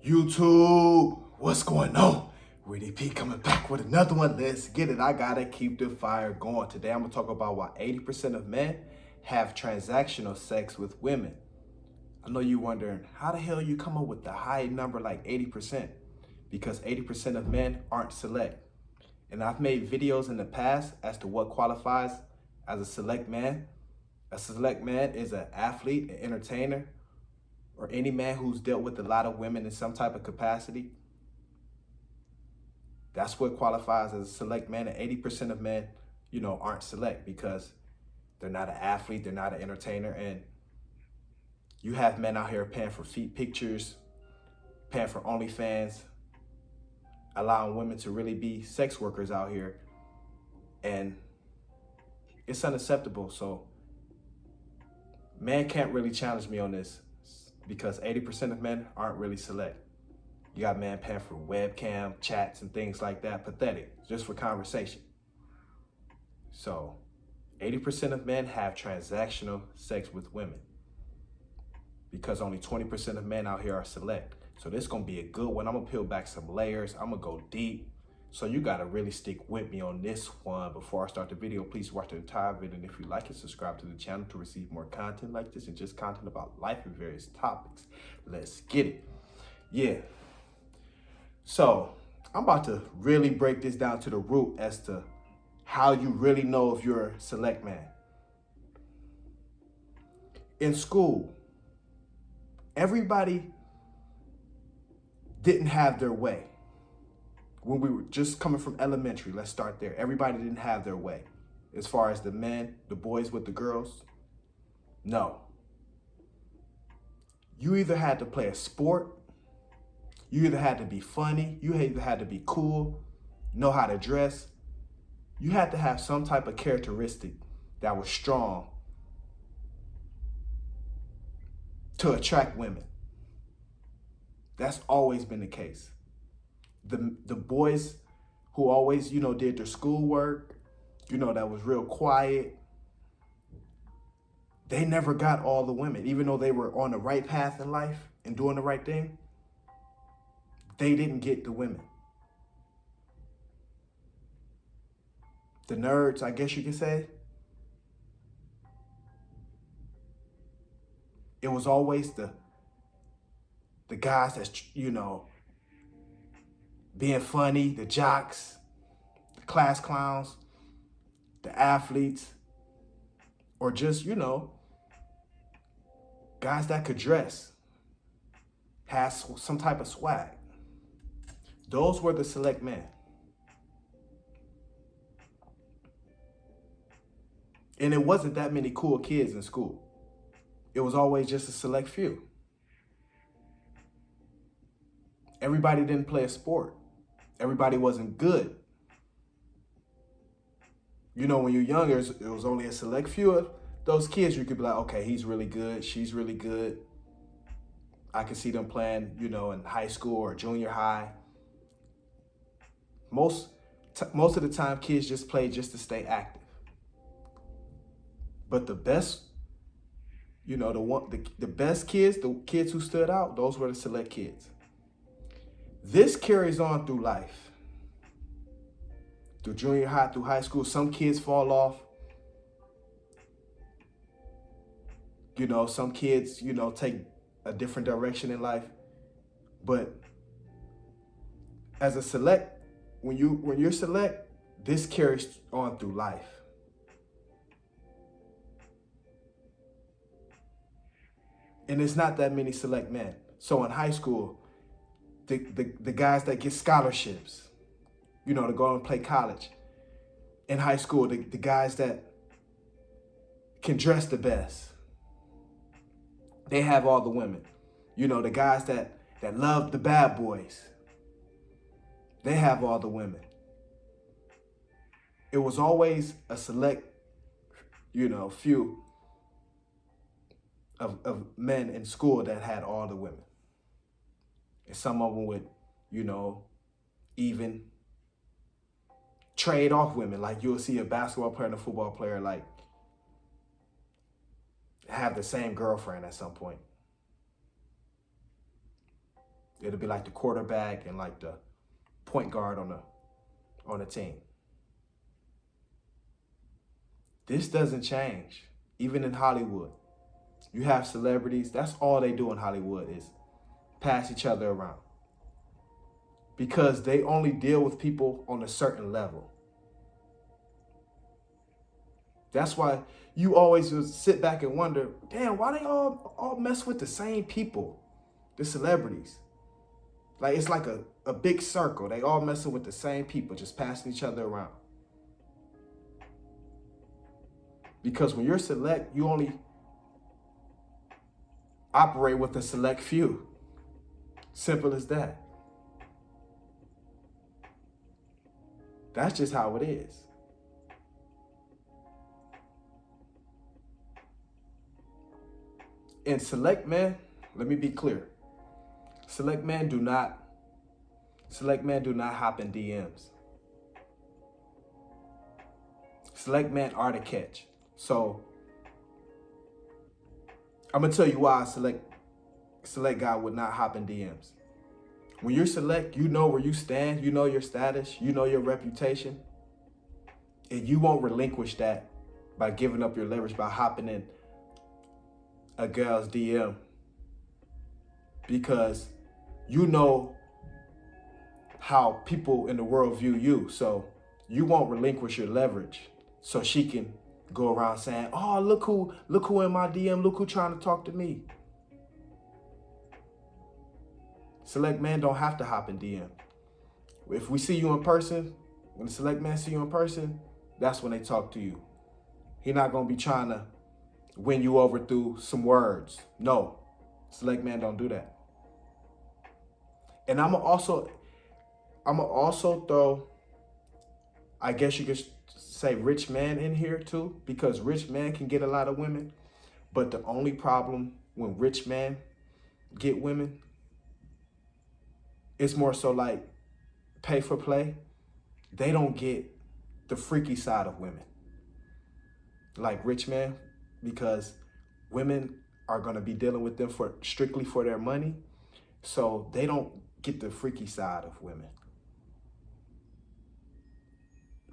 YouTube, what's going on? Reedy P coming back with another one. Let's get it. I gotta keep the fire going. Today I'm gonna talk about why 80% of men have transactional sex with women. I know you're wondering, how the hell you come up with the high number like 80%? Because 80% of men aren't select. And I've made videos in the past as to what qualifies as a select man. A select man is an athlete, an entertainer, or any man who's dealt with a lot of women in some type of capacity. That's what qualifies as a select man. And 80% of men, aren't select because they're not an athlete, they're not an entertainer. And you have men out here paying for feet pictures, paying for OnlyFans, allowing women to really be sex workers out here. And it's unacceptable. So man can't really challenge me on this because 80% of men aren't really select. You got men paying for webcam, chats, and things like that. Pathetic, just for conversation. So 80% of men have transactional sex with women because only 20% of men out here are select. So this is gonna be a good one. I'm gonna peel back some layers. I'm gonna go deep. So you gotta really stick with me on this one. Before I start the video, please watch the entire video. And if you like it, subscribe to the channel to receive more content like this and just content about life and various topics. Let's get it. Yeah. So I'm about to really break this down to the root as to how you really know if you're a select man. In school, everybody didn't have their way. When we were just coming from elementary, let's start there. Everybody didn't have their way. As far as the men, the boys with the girls, no. You either had to play a sport, you either had to be funny, you either had to be cool, know how to dress. You had to have some type of characteristic that was strong to attract women. That's always been the case. The boys who always, did their schoolwork, that was real quiet, they never got all the women. Even though they were on the right path in life and doing the right thing, they didn't get the women. The nerds, I guess you could say, it was always the guys that's, being funny, the jocks, the class clowns, the athletes, or just, guys that could dress, has some type of swag. Those were the select men. And it wasn't that many cool kids in school. It was always just a select few. Everybody didn't play a sport. Everybody wasn't good. When you're younger, it was only a select few of those kids you could be like, okay, he's really good, she's really good. I could see them playing, in high school or junior high. Most of the time, kids just play just to stay active. But the best, the best kids, the kids who stood out, those were the select kids. This carries on through life. Through junior high, through high school, some kids fall off. Some kids, take a different direction in life. But as a select, when you're select, this carries on through life. And it's not that many select men. So in high school, the guys that get scholarships, to go and play college. In high school, the guys that can dress the best, they have all the women. The guys that love the bad boys, they have all the women. It was always a select, few of men in school that had all the women. And some of them would, even trade off women. Like you'll see a basketball player and a football player like have the same girlfriend at some point. It'll be like the quarterback and like the point guard on the team. This doesn't change, even in Hollywood. You have celebrities, that's all they do in Hollywood is pass each other around. Because they only deal with people on a certain level. That's why you always sit back and wonder, damn, why they all mess with the same people, the celebrities? Like, it's like a big circle. They all messing with the same people, just passing each other around. Because when you're select, you only operate with a select few. Simple as that. That's just how it is. And select men, let me be clear. Select men do not hop in DMs. Select men are the catch. So I'm gonna tell you why a select guy would not hop in DMs. When you're select, you know where you stand, you know your status, you know your reputation, and you won't relinquish that by giving up your leverage by hopping in a girl's DM, because you know how people in the world view you. So you won't relinquish your leverage so she can go around saying, oh, look who in my DM, look who trying to talk to me. Select men don't have to hop in DM. If we see you in person, when the select man see you in person, that's when they talk to you. He not gonna be trying to win you over through some words. No, select man don't do that. And I'ma also throw, I guess you could say, rich man in here too, because rich man can get a lot of women, but the only problem when rich men get women, it's more so like pay for play. They don't get the freaky side of women like rich men, because women are going to be dealing with them for strictly for their money. So they don't get the freaky side of women,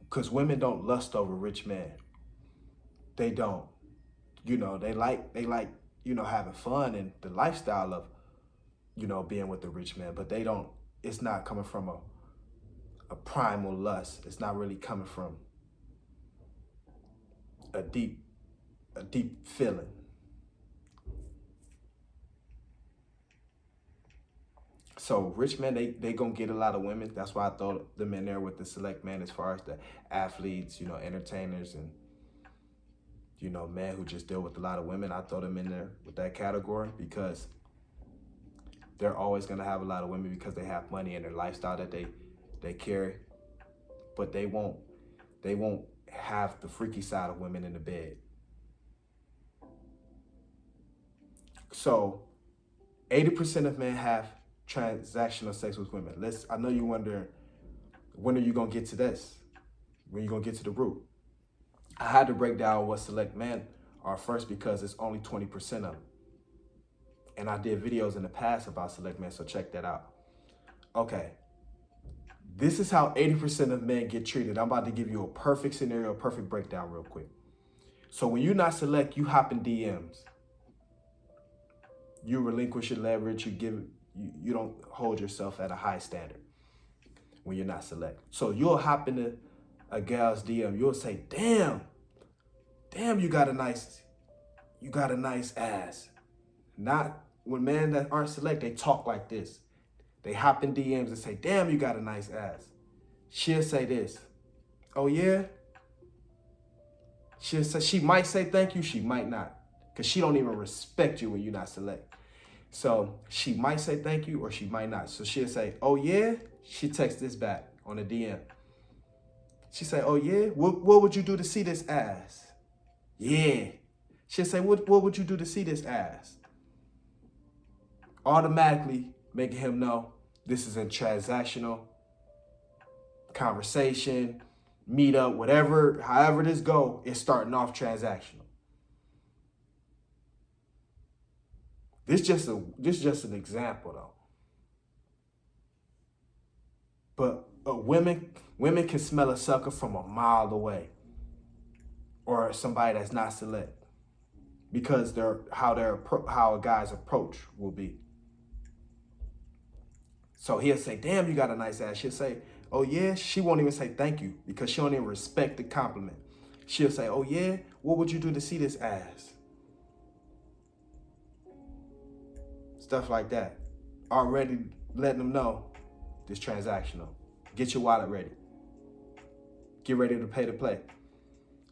because women don't lust over rich men. They don't. They like having fun and the lifestyle of being with the rich man, but they don't. It's not coming from a primal lust. It's not really coming from a deep feeling. So rich men, they gonna get a lot of women. That's why I throw them in there with the select men as far as the athletes, entertainers, and men who just deal with a lot of women. I throw them in there with that category because they're always gonna have a lot of women because they have money and their lifestyle that they carry, but they won't have the freaky side of women in the bed. So 80% of men have transactional sex with women. I know you're wondering, when are you gonna get to this? When are you gonna get to the root? I had to break down what select men are first because it's only 20% of them. And I did videos in the past about select men, so check that out. Okay, this is how 80% of men get treated. I'm about to give you a perfect scenario, a perfect breakdown real quick. So when you're not select, you hop in DMs. You relinquish your leverage, you don't hold yourself at a high standard when you're not select. So you'll hop into a gal's DM, you'll say, damn, you got a nice ass. Not when men that aren't select, they talk like this. They hop in DMs and say, damn, you got a nice ass. She'll say this, oh yeah? She might say thank you, she might not. Because she don't even respect you when you're not select. So she might say thank you or she might not. So she'll say, oh yeah? She texts this back on a DM. She say, oh yeah? What would you do to see this ass? Yeah. She'll say, what would you do to see this ass? Automatically making him know this is a transactional conversation, meetup, whatever, however this go, it's starting off transactional. This just an example though. But women can smell a sucker from a mile away, or somebody that's not select, because how a guy's approach will be. So he'll say, "Damn, you got a nice ass." She'll say, "Oh yeah." She won't even say thank you because she don't even respect the compliment. She'll say, "Oh yeah, what would you do to see this ass?" Stuff like that. Already letting them know this transactional. Get your wallet ready. Get ready to pay to play.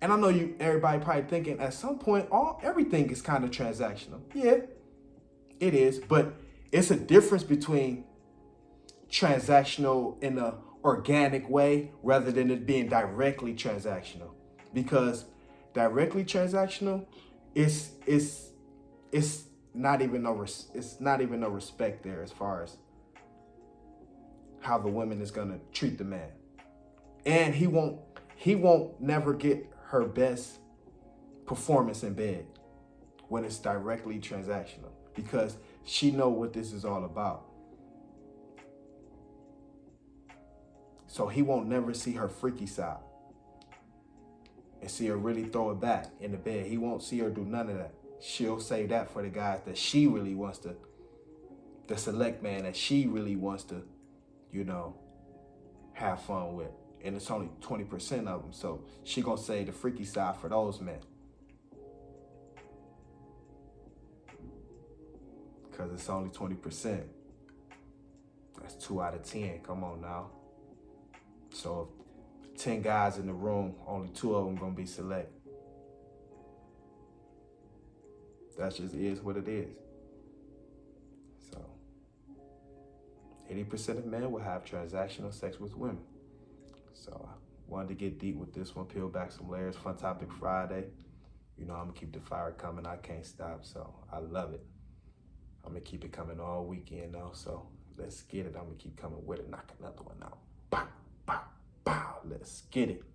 And I know everybody probably thinking at some point, everything is kind of transactional. Yeah, it is, but it's a difference between transactional in a organic way rather than it being directly transactional. Because directly transactional, it's not even no respect there as far as how the woman is gonna treat the man, and he won't never get her best performance in bed when it's directly transactional, because she know what this is all about. So he won't never see her freaky side and see her really throw it back in the bed. He won't see her do none of that. She'll save that for the guys that she really wants to, the select man that she really wants to, have fun with. And it's only 20% of them. So she gonna save the freaky side for those men. Because it's only 20%. That's 2 out of 10. Come on now. So if 10 guys in the room, only 2 of them gonna be select. That just is what it is. So 80% of men will have transactional sex with women. So I wanted to get deep with this one, peel back some layers. Fun Topic Friday. I'm gonna keep the fire coming. I can't stop, so I love it. I'm gonna keep it coming all weekend though, so let's get it. I'm gonna keep coming with it, knock another one out. Bow, bow, bow. Let's get it.